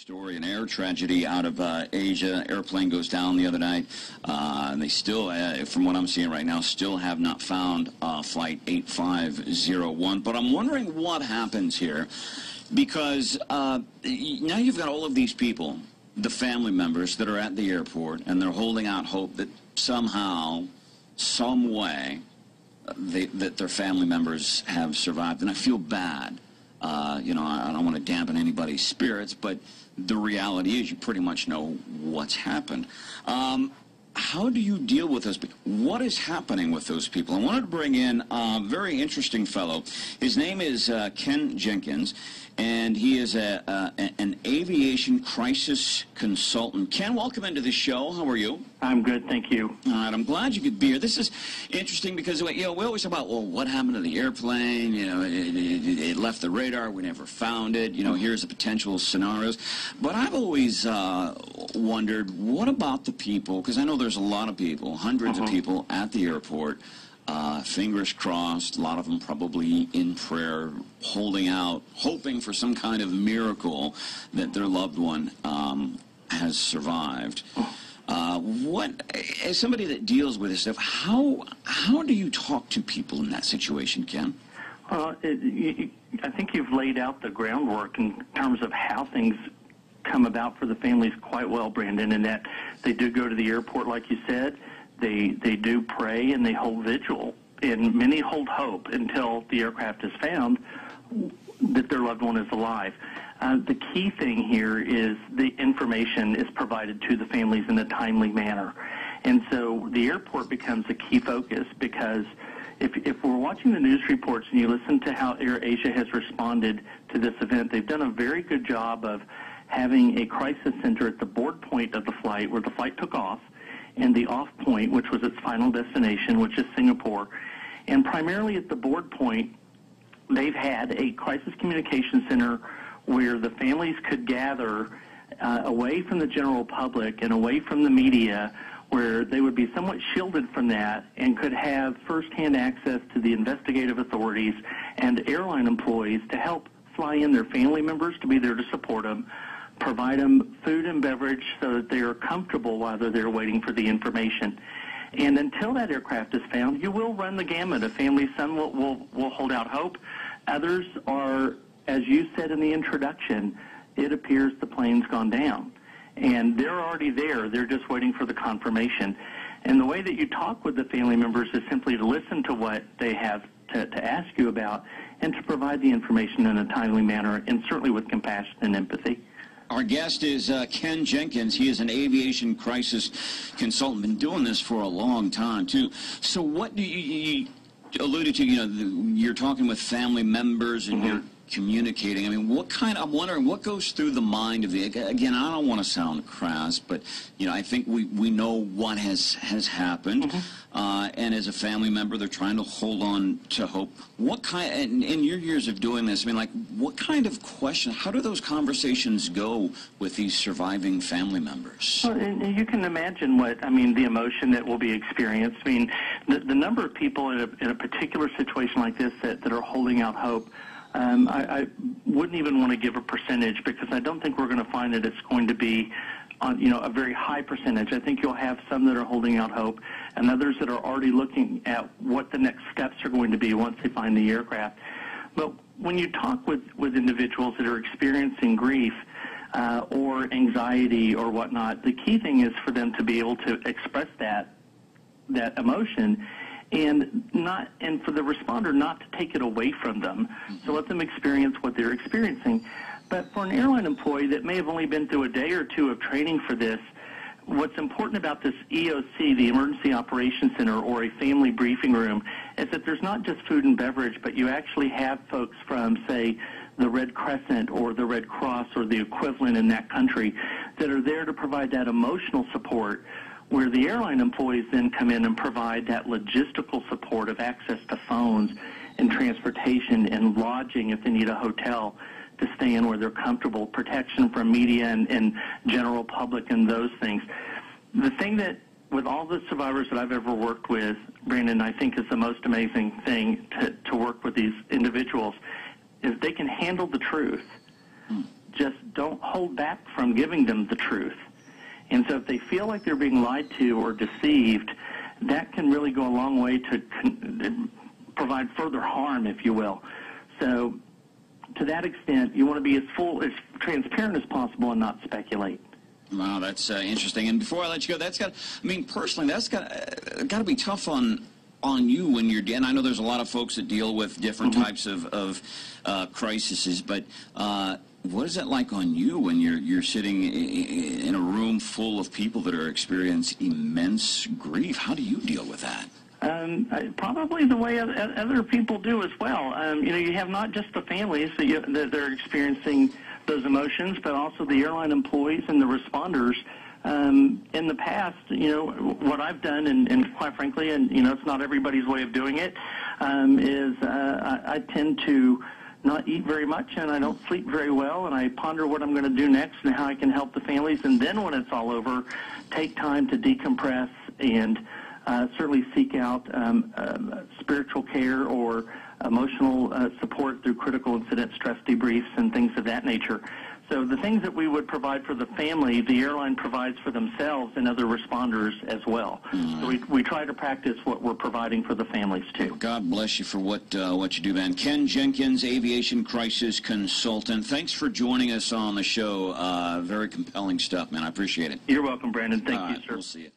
Story, an air tragedy out of Asia. Airplane goes down the other night. They still, from what I'm seeing right now, still have not found Flight 8501. But I'm wondering what happens here, because now you've got all of these people, the family members that are at the airport, and they're holding out hope that somehow, some way, that their family members have survived. And I feel bad. You know, I don't want to dampen anybody's spirits, but the reality is you pretty much know what's happened. How do you deal with those people? What is happening with those people? I wanted to bring in a very interesting fellow. His name is Ken Jenkins, and he is an aviation crisis consultant. Ken, welcome into the show. How are you? I'm good, thank you. All right, I'm glad you could be here. This is interesting because, you know, we always talk about, well, what happened to the airplane? You know, it left the radar. We never found it. You know, here's the potential scenarios. But I've always wondered, what about the people? Because I know there's a lot of people, hundreds of people at the airport, fingers crossed, a lot of them probably in prayer, holding out, hoping for some kind of miracle that their loved one has survived. As somebody that deals with this stuff, how do you talk to people in that situation, Ken? I think you've laid out the groundwork in terms of how things come about for the families quite well, Brandon, in that they do go to the airport, like you said. They do pray and they hold vigil, and many hold hope until the aircraft is found that their loved one is alive. The key thing here is the information is provided to the families in a timely manner. And so the airport becomes a key focus, because if we're watching the news reports and you listen to how AirAsia has responded to this event, they've done a very good job of having a crisis center at the board point of the flight where the flight took off, and the off point, which was its final destination, which is Singapore. And primarily at the board point, they've had a crisis communication center where the families could gather away from the general public and away from the media, where they would be somewhat shielded from that and could have firsthand access to the investigative authorities and airline employees to help fly in their family members to be there to support them, provide them food and beverage so that they are comfortable while they're there waiting for the information. And until that aircraft is found, you will run the gamut. A family, some will hold out hope. Others are, as you said in the introduction, it appears the plane's gone down. And they're already there. They're just waiting for the confirmation. And the way that you talk with the family members is simply to listen to what they have to ask you about and to provide the information in a timely manner, and certainly with compassion and empathy. Our guest is Ken Jenkins. He is an aviation crisis consultant. Been doing this for a long time, too. So what do you alluded to, you know, you're talking with family members and you're communicating. I mean, I'm wondering what goes through the mind of again, I don't want to sound crass, but, you know, I think we know what has happened. And as a family member, they're trying to hold on to hope. What kind, in your years of doing this, I mean, like, what kind of question, how do those conversations go with these surviving family members? Well, and you can imagine the emotion that will be experienced. I mean, the number of people in a particular situation like this that are holding out hope, I wouldn't even want to give a percentage, because I don't think we're going to find that it's going to be a very high percentage. I think you'll have some that are holding out hope and others that are already looking at what the next steps are going to be once they find the aircraft. But when you talk with individuals that are experiencing grief or anxiety or whatnot, the key thing is for them to be able to express that emotion, and for the responder not to take it away from them. So let them experience what they're experiencing. But for an airline employee that may have only been through a day or two of training for this, what's important about this EOC, the Emergency Operations Center, or a family briefing room, is that there's not just food and beverage, but you actually have folks from, say, the Red Crescent or the Red Cross or the equivalent in that country that are there to provide that emotional support, where the airline employees then come in and provide that logistical support of access to phones and transportation and lodging if they need a hotel to stay in where they're comfortable, protection from media and general public and those things. The thing that, with all the survivors that I've ever worked with, Brandon, I think is the most amazing thing to work with these individuals, is they can handle the truth. just don't hold back from giving them the truth. And so if they feel like they're being lied to or deceived, that can really go a long way to provide further harm, if you will. So to that extent, you want to be as transparent as possible and not speculate. Wow, that's interesting. And before I let you go, personally, that's got to be tough on you when you're, and I know there's a lot of folks that deal with different types of crises, but what is that like on you when you're sitting in a room full of people that are experiencing immense grief? How do you deal with that? Probably the way other people do as well. You have not just the families that are experiencing those emotions, but also the airline employees and the responders. In the past, what I've done, and quite frankly, and it's not everybody's way of doing it, is I tend to not eat very much, and I don't sleep very well, and I ponder what I'm going to do next and how I can help the families. And then when it's all over, take time to decompress and certainly seek out spiritual care or emotional support through critical incident stress debriefs and things of that nature. So the things that we would provide for the family, the airline provides for themselves and other responders as well. So we try to practice what we're providing for the families too. God bless you for what you do, man. Ken Jenkins, Aviation Crisis Consultant. Thanks for joining us on the show. Very compelling stuff, man. I appreciate it. You're welcome, Brandon. Thank you, sir. We'll see you.